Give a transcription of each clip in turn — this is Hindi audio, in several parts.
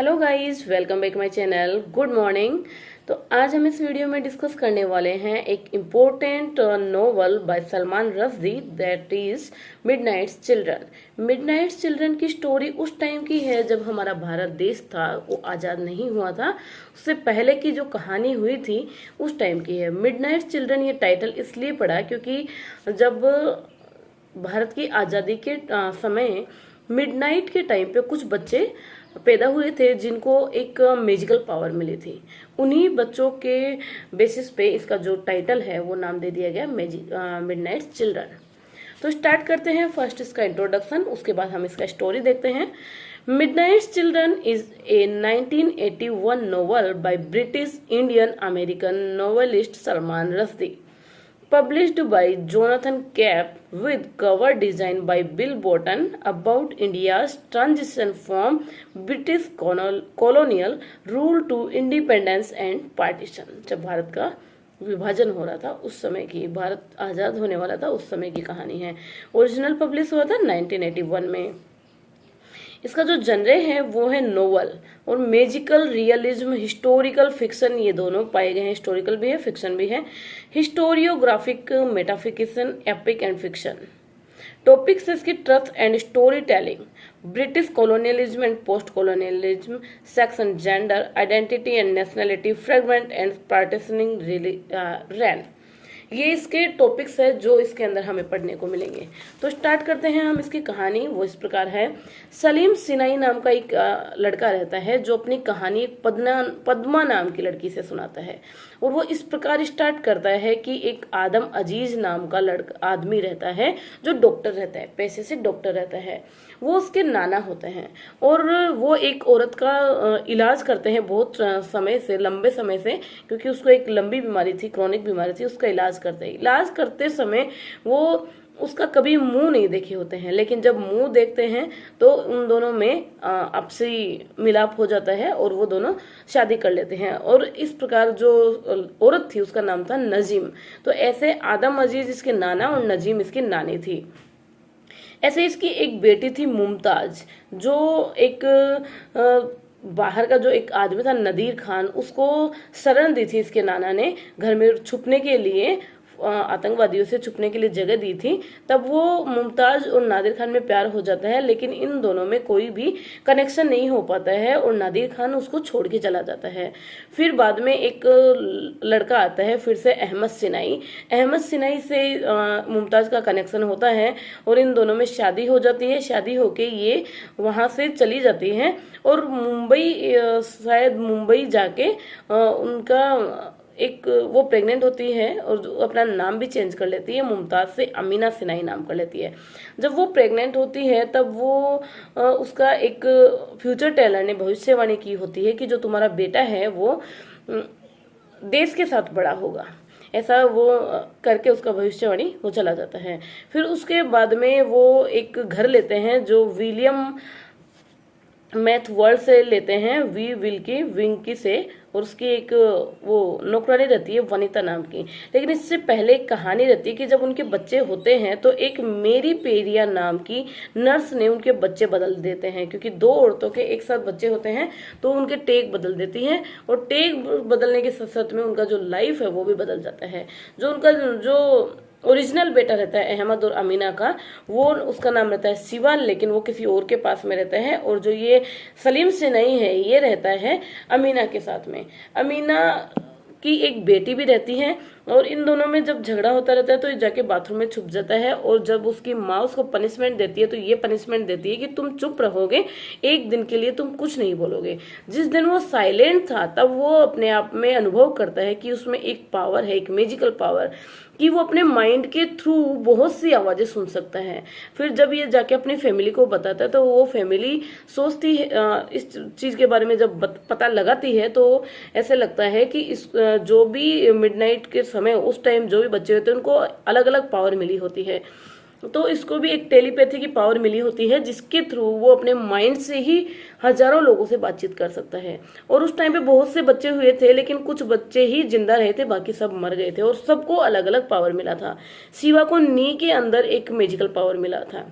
Hello guys, welcome back my channel. Good morning. तो आज हम इस वीडियो में डिस्कस करने वाले हैं एक important novel by Salman Rushdie, that is Midnight's Children. Midnight's Children की स्टोरी उस टाइम की है जब हमारा भारत देश था वो आज़ाद नहीं हुआ था। उससे पहले की जो कहानी हुई थी उस टाइम की है। मिडनाइट्स चिल्ड्रन ये टाइटल इसलिए पड़ा क्योंकि जब भारत की आज़ादी के समय मिडनाइट के टाइम पे कुछ बच्चे पैदा हुए थे जिनको एक मैजिकल पावर मिली थी। उन्हीं बच्चों के बेसिस पे इसका जो टाइटल है वो नाम दे दिया गया मिडनाइट चिल्ड्रन। तो स्टार्ट करते हैं। फर्स्ट इसका इंट्रोडक्शन, उसके बाद हम इसका स्टोरी देखते हैं। Midnight children is a 1981 novel by British Indian American novelist Salman Rushdie, published by Jonathan Cape, with cover design by Bill Bolton, about India's transition from British colonial rule to independence and partition। जब भारत का विभाजन हो रहा था उस समय की, भारत आज़ाद होने वाला था उस समय की कहानी है। ओरिजिनल पब्लिश हुआ था 1981 में। इसका जो जनरे है वो है नोवेल और मैजिकल रियलिज्म, हिस्टोरिकल फिक्शन, ये दोनों पाए गए हैं। हिस्टोरिकल भी है, फिक्शन भी है। Historiographic, metafiction, epic and fiction. Topics इसकी truth and story telling, British colonialism and post colonialism, sex and gender, identity and nationality, fragment and partitioning रैन। ये इसके टॉपिक्स है जो इसके अंदर हमें पढ़ने को मिलेंगे। तो स्टार्ट करते हैं हम इसकी कहानी। वो इस प्रकार है। सलीम सिनाई नाम का एक लड़का रहता है जो अपनी कहानी एक पद्मा नाम की लड़की से सुनाता है और वो इस प्रकार स्टार्ट करता है कि एक आदम अजीज नाम का आदमी रहता है जो डॉक्टर रहता है, पैसे से डॉक्टर रहता है। वो उसके नाना होते हैं और वो एक औरत का इलाज करते हैं बहुत समय से, लंबे समय से, क्योंकि उसको एक लंबी बीमारी थी, क्रॉनिक बीमारी थी। उसका इलाज करते हैं। इलाज करते समय वो उसका कभी मुंह नहीं देखे होते हैं, लेकिन जब मुंह देखते हैं तो उन दोनों में आपसी मिलाप हो जाता है और वो दोनों शादी कर लेते हैं। और इस प्रकार जो औरत थी उसका नाम था नजीम। तो ऐसे आदम अजीज इसके नाना और नजीम इसकी नानी थी। ऐसे इसकी एक बेटी थी मुमताज, जो एक बाहर का जो एक आदमी था नदीर खान, उसको शरण दी थी इसके नाना ने, घर में छुपने के लिए, आतंकवादियों से छुपने के लिए जगह दी थी। तब वो मुमताज और नादिर खान में प्यार हो जाता है, लेकिन इन दोनों में कोई भी कनेक्शन नहीं हो पाता है और नादिर खान उसको छोड़ के चला जाता है। फिर बाद में एक लड़का आता है, फिर से अहमद सिनाई। अहमद सिनाई से मुमताज का कनेक्शन होता है और इन दोनों में शादी हो जाती है। शादी होके ये वहां से चली जाती हैं और मुंबई, शायद मुंबई जाके उनका एक वो प्रेग्नेंट होती है और अपना नाम भी चेंज कर लेती है, मुमताज से अमीना सिनाई नाम कर लेती है। जब वो प्रेग्नेंट होती है तब वो उसका एक फ्यूचर टेलर ने भविष्यवाणी की होती है कि जो तुम्हारा बेटा है वो देश के साथ बड़ा होगा। ऐसा वो करके उसका भविष्यवाणी वो चला जाता है। फिर उसके बाद में वो एक घर लेते हैं जो विलियम मैथ वर्ल्ड से लेते हैं, वी विल की विंकी से, और उसकी एक वो नौकरानी रहती है वनिता नाम की। लेकिन इससे पहले एक कहानी रहती है कि जब उनके बच्चे होते हैं तो एक मेरी पेरिया नाम की नर्स ने उनके बच्चे बदल देते हैं, क्योंकि दो औरतों के एक साथ बच्चे होते हैं तो उनके टेक बदल देती हैं और टेक बदलने के साथ साथ में उनका जो लाइफ है वो भी बदल जाता है। जो उनका जो ओरिजिनल बेटा रहता है अहमद और अमीना का, वो उसका नाम रहता है शिवा, लेकिन वो किसी और के पास में रहता है। और जो ये सलीम से नहीं है, ये रहता है अमीना के साथ में। अमीना की एक बेटी भी रहती है और इन दोनों में जब झगड़ा होता रहता है तो ये जाके बाथरूम में छुप जाता है और जब उसकी माँ उसको पनिशमेंट देती है तो ये पनिशमेंट देती है कि तुम चुप रहोगे, एक दिन के लिए तुम कुछ नहीं बोलोगे। जिस दिन वो साइलेंट था तब वो अपने आप में अनुभव करता है कि उसमें एक पावर है, एक मैजिकल पावर, कि वो अपने माइंड के थ्रू बहुत सी आवाजें सुन सकता है। फिर जब ये जाके अपनी फैमिली को बताता है तो वो फैमिली सोचती है, इस चीज के बारे में जब पता लगाती है तो ऐसे लगता है कि इस जो भी मिडनाइट के समय उस टाइम जो भी बच्चे होते हैं उनको अलग अलग पावर मिली होती है। तो इसको भी एक टेलीपैथी की पावर मिली होती है जिसके थ्रू वो अपने माइंड से ही हजारों लोगों से बातचीत कर सकता है। और उस टाइम पे बहुत से बच्चे हुए थे लेकिन कुछ बच्चे ही जिंदा रहे थे, बाकी सब मर गए थे और सबको अलग अलग पावर मिला था। शिवा को नी के अंदर एक मैजिकल पावर मिला था।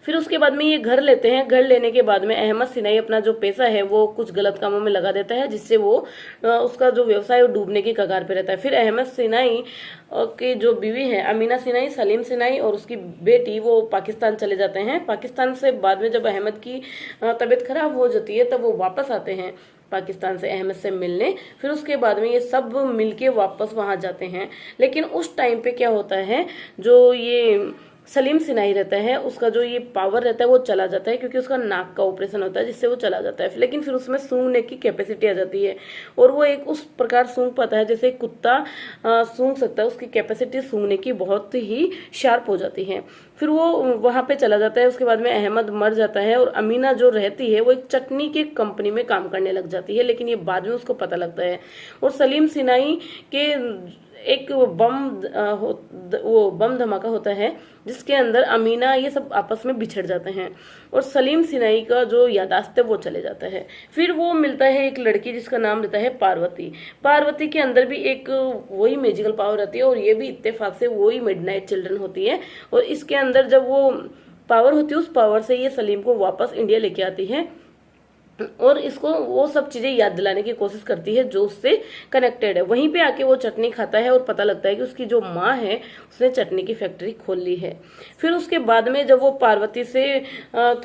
फिर उसके बाद में ये घर लेते हैं। घर लेने के बाद में अहमद सिनाई अपना जो पैसा है वो कुछ गलत कामों में लगा देता है, जिससे वो उसका जो व्यवसाय वो डूबने की कगार पे रहता है। फिर अहमद सिनाई की जो बीवी है अमीना सिनाई, सलीम सिनाई और उसकी बेटी वो पाकिस्तान चले जाते हैं। पाकिस्तान से बाद में जब अहमद की तबीयत खराब हो जाती है तब वो वापस आते हैं पाकिस्तान से अहमद से मिलने। फिर उसके बाद में ये सब मिलके वापस वहां जाते हैं। लेकिन उस टाइम पे क्या होता है, जो ये सलीम सिनाई रहता है उसका जो ये पावर रहता है वो चला जाता है, क्योंकि उसका नाक का ऑपरेशन होता है जिससे वो चला जाता है। लेकिन फिर उसमें सूंघने की कैपेसिटी आ जाती है और वो एक उस प्रकार सूंघ पाता है जैसे कुत्ता सूंघ सकता है। उसकी कैपेसिटी सूंघने की बहुत ही शार्प हो जाती है। फिर वो वहां पे चला जाता है। उसके बाद में अहमद मर जाता है और अमीना जो रहती है वो एक चटनी की कंपनी में काम करने लग जाती है, लेकिन ये बाद में उसको पता लगता है। और सलीम सिनाई के एक वो बम धमाका होता है जिसके अंदर अमीना ये सब आपस में बिछड़ जाते हैं और सलीम सिनाई का जो यादाश्त है वो चले जाता है। फिर वो मिलता है एक लड़की जिसका नाम रहता है पार्वती। पार्वती के अंदर भी एक वही मैजिकल पावर रहती है और ये भी इत्तेफाक से वही मिडनाइट चिल्ड्रन होती है। और इसके अंदर जब वो पावर होती है उस पावर से ये सलीम को वापस इंडिया लेके आती है और इसको वो सब चीजें याद दिलाने की कोशिश करती है जो उससे कनेक्टेड है। वहीं पे आके वो चटनी खाता है और पता लगता है कि उसकी जो माँ है उसने चटनी की फैक्ट्री खोल ली है। फिर उसके बाद में जब वो पार्वती से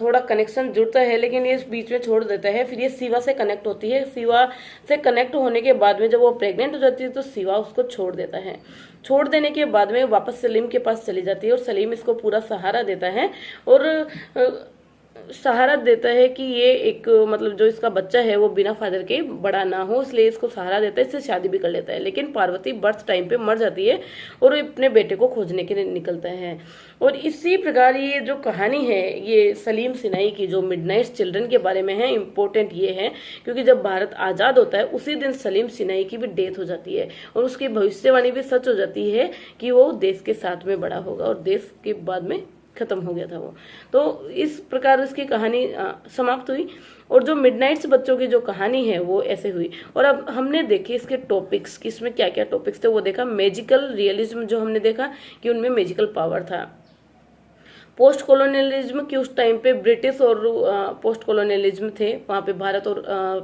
थोड़ा कनेक्शन जुड़ता है लेकिन ये बीच में छोड़ देता है, फिर ये शिवा से कनेक्ट होती है। शिवा से कनेक्ट होने के बाद में जब वो प्रेग्नेंट हो जाती है तो शिवा उसको छोड़ देता है। छोड़ देने के बाद में वापस सलीम के पास चली जाती है और सलीम इसको पूरा सहारा देता है और सहारा देता है कि ये एक मतलब जो इसका बच्चा है वो बिना फादर के बड़ा ना हो, इसलिए इसको सहारा देता है, इससे शादी भी कर लेता है। लेकिन पार्वती बर्थ टाइम पे मर जाती है और अपने बेटे को खोजने के लिए निकलता है। और इसी प्रकार ये जो कहानी है ये सलीम सिनाई की जो मिडनाइट चिल्ड्रन के बारे में है, इम्पोर्टेंट ये है क्योंकि जब भारत आजाद होता है उसी दिन सलीम सिनाई की भी डेथ हो जाती है और उसकी भविष्यवाणी भी सच हो जाती है कि वो देश के साथ में बड़ा होगा और देश के बाद में खत्म हो गया था वो। तो इस प्रकार इसकी कहानी समाप्त हुई और जो मिडनाइट्स बच्चों की जो कहानी है वो ऐसे हुई। और अब हमने देखे इसके टॉपिक्स कि इसमें क्या क्या टॉपिक्स थे वो देखा। मैजिकल रियलिज्म जो हमने देखा कि उनमें मैजिकल पावर था। पोस्ट कॉलोनियलिज्म की उस टाइम पे ब्रिटिश और पोस्ट कॉलोनियलिज्म थे, वहां पे भारत और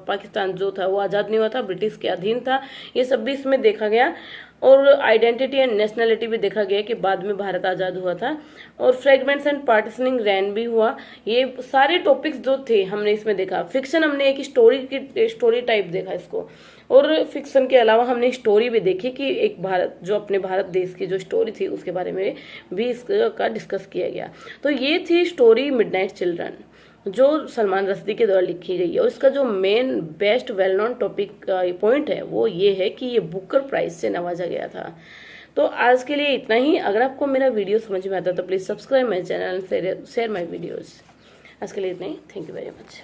पाकिस्तान जो था वो आजाद नहीं हुआ था, ब्रिटिश के अधीन था। ये सब भी इसमें देखा गया। और आइडेंटिटी एंड नेशनलिटी भी देखा गया कि बाद में भारत आजाद हुआ था। और फ्रेगमेंट्स एंड पार्टिशनिंग रैन भी हुआ। ये सारे टॉपिक्स जो थे हमने इसमें देखा। फिक्शन हमने एक स्टोरी टाइप देखा इसको, और फिक्शन के अलावा हमने स्टोरी भी देखी कि एक भारत जो अपने भारत देश की जो स्टोरी थी उसके बारे में भी इसका डिस्कस किया गया। तो ये थी स्टोरी मिडनाइट चिल्ड्रन जो सलमान रश्दी के द्वारा लिखी गई है। और इसका जो main best well known topic point है वो ये है कि ये बुकर प्राइज से नवाजा गया था। तो आज के लिए इतना ही। अगर आपको मेरा वीडियो समझ में आता तो please subscribe my channel, share my videos. आज के लिए इतना ही। Thank you very much.